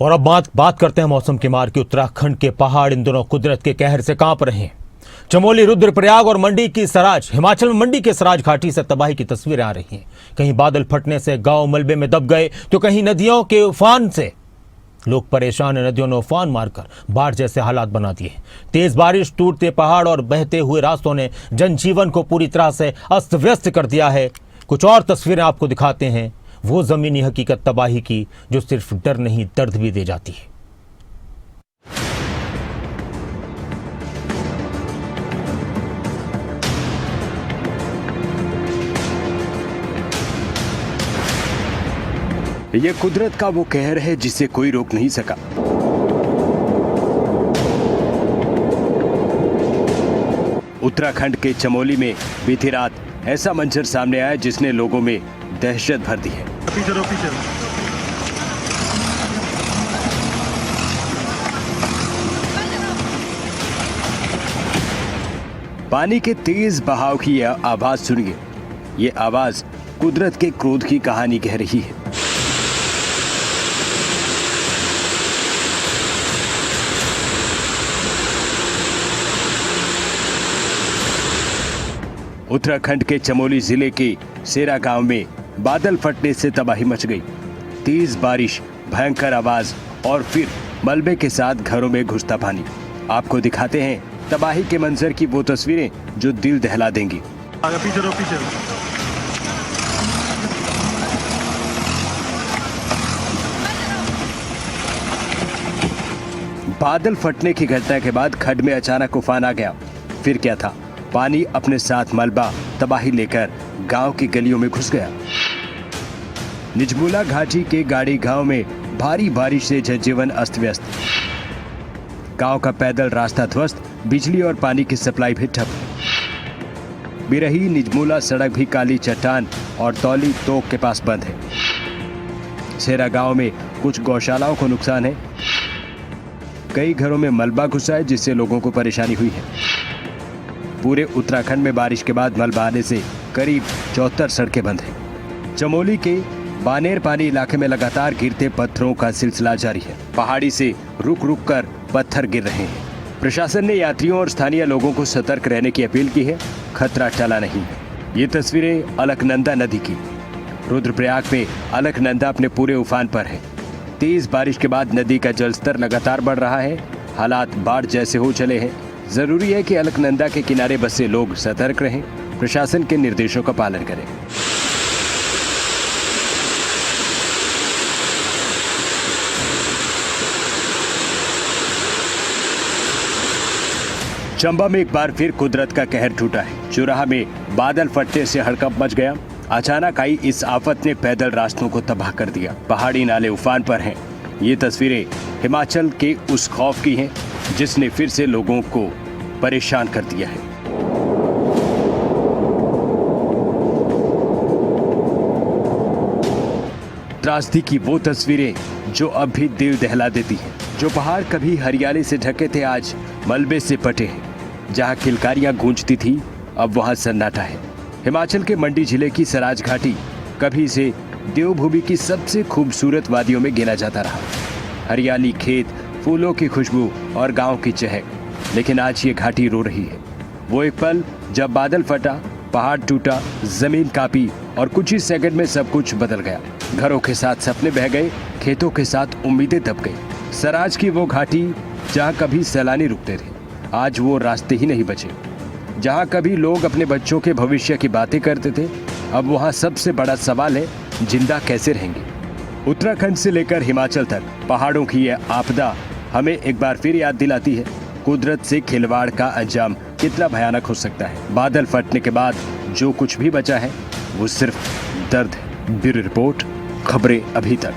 और अब बात करते हैं मौसम की मार की। उत्तराखंड के पहाड़ इन दिनों कुदरत के कहर से कांप रहे हैं। चमोली, रुद्रप्रयाग और मंडी की सराज, हिमाचल में मंडी के सराज घाटी से तबाही की तस्वीरें आ रही हैं। कहीं बादल फटने से गांव मलबे में दब गए तो कहीं नदियों के उफान से लोग परेशान हैं। नदियों ने उफान मारकर बाढ़ जैसे हालात बना दिए। तेज बारिश, टूटते पहाड़ और बहते हुए रास्तों ने जनजीवन को पूरी तरह से अस्त व्यस्त कर दिया है। कुछ और तस्वीरें आपको दिखाते हैं, वो जमीनी हकीकत तबाही की जो सिर्फ डर नहीं दर्द भी दे जाती है। ये कुदरत का वो कहर है जिसे कोई रोक नहीं सका। उत्तराखंड के चमोली में बीती रात ऐसा मंजर सामने आया जिसने लोगों में दहशत भर दी है। पीछे। पानी के तेज बहाव की यह आवाज सुनिए। ये आवाज कुदरत के क्रोध की कहानी कह रही है। उत्तराखंड के चमोली जिले के सेरा गांव में बादल फटने से तबाही मच गई। तेज बारिश, भयंकर आवाज और फिर मलबे के साथ घरों में घुसता पानी। आपको दिखाते हैं तबाही के मंजर की वो तस्वीरें जो दिल दहला देंगी। पीछे। बादल फटने की घटना के बाद खड्ड में अचानक उफान आ गया। फिर क्या था, पानी अपने साथ मलबा तबाही लेकर गांव की गलियों में घुस गया। निजमुला घाटी के गाड़ी गांव में भारी बारिश से जनजीवन अस्त व्यस्त। गांव का पैदल रास्ता ध्वस्त, बिजली और पानी की सप्लाई भी ठप। बिरही निजमुला सड़क भी काली चट्टान और तौली तोक के पास बंद है। सेरा गांव में कुछ गौशालाओं को नुकसान है। कई घरों में मलबा घुसा है जिससे लोगों को परेशानी हुई है। पूरे उत्तराखंड में बारिश के बाद मलबा आने से करीब 74 सड़कें बंद हैं। चमोली के बानेर पानी इलाके में लगातार गिरते पत्थरों का सिलसिला जारी है। पहाड़ी से रुक रुक कर पत्थर गिर रहे हैं। प्रशासन ने यात्रियों और स्थानीय लोगों को सतर्क रहने की अपील की है। खतरा टला नहीं है। ये तस्वीरें अलकनंदा नदी की। रुद्रप्रयाग में अलकनंदा अपने पूरे उफान पर है। तेज बारिश के बाद नदी का जलस्तर लगातार बढ़ रहा है। हालात बाढ़ जैसे हो चले हैं। जरूरी है कि अलकनंदा के किनारे बसे लोग सतर्क रहें, प्रशासन के निर्देशों का पालन करें। चंबा में एक बार फिर कुदरत का कहर टूटा है। चुराहा में बादल फटने से हड़कंप मच गया। अचानक आई इस आफत ने पैदल रास्तों को तबाह कर दिया। पहाड़ी नाले उफान पर हैं। ये तस्वीरें हिमाचल के उस खौफ की हैं जिसने फिर से लोगों को परेशान कर दिया है। त्रासदी की वो तस्वीरें जो अब भी दिल दहला देती हैं। जो पहाड़ कभी हरियाली से ढके थे आज मलबे से पटे हैं। जहां किलकारियां गूंजती थी अब वहां सन्नाटा है। हिमाचल के मंडी जिले की सराज घाटी कभी से देवभूमि की सबसे खूबसूरत वादियों में गिना जाता रहा। हरियाली, खेत, फूलों की खुशबू और गांव की चहक। लेकिन आज ये घाटी रो रही है। वो एक पल जब बादल फटा, पहाड़ टूटा, जमीन कांपी और कुछ ही सेकंड में सब कुछ बदल गया। घरों के साथ सपने बह गए, खेतों के साथ उम्मीदें दब गई। सराज की वो घाटी जहां कभी सैलानी रुकते थे, आज वो रास्ते ही नहीं बचे। जहां कभी लोग अपने बच्चों के भविष्य की बातें करते थे, अब वहां सबसे बड़ा सवाल है, जिंदा कैसे रहेंगे। उत्तराखंड से लेकर हिमाचल तक पहाड़ों की यह आपदा हमें एक बार फिर याद दिलाती है कुदरत से खिलवाड़ का अंजाम कितना भयानक हो सकता है। बादल फटने के बाद जो कुछ भी बचा है वो सिर्फ दर्द है। ब्यूरो रिपोर्ट, खबरें अभी तक।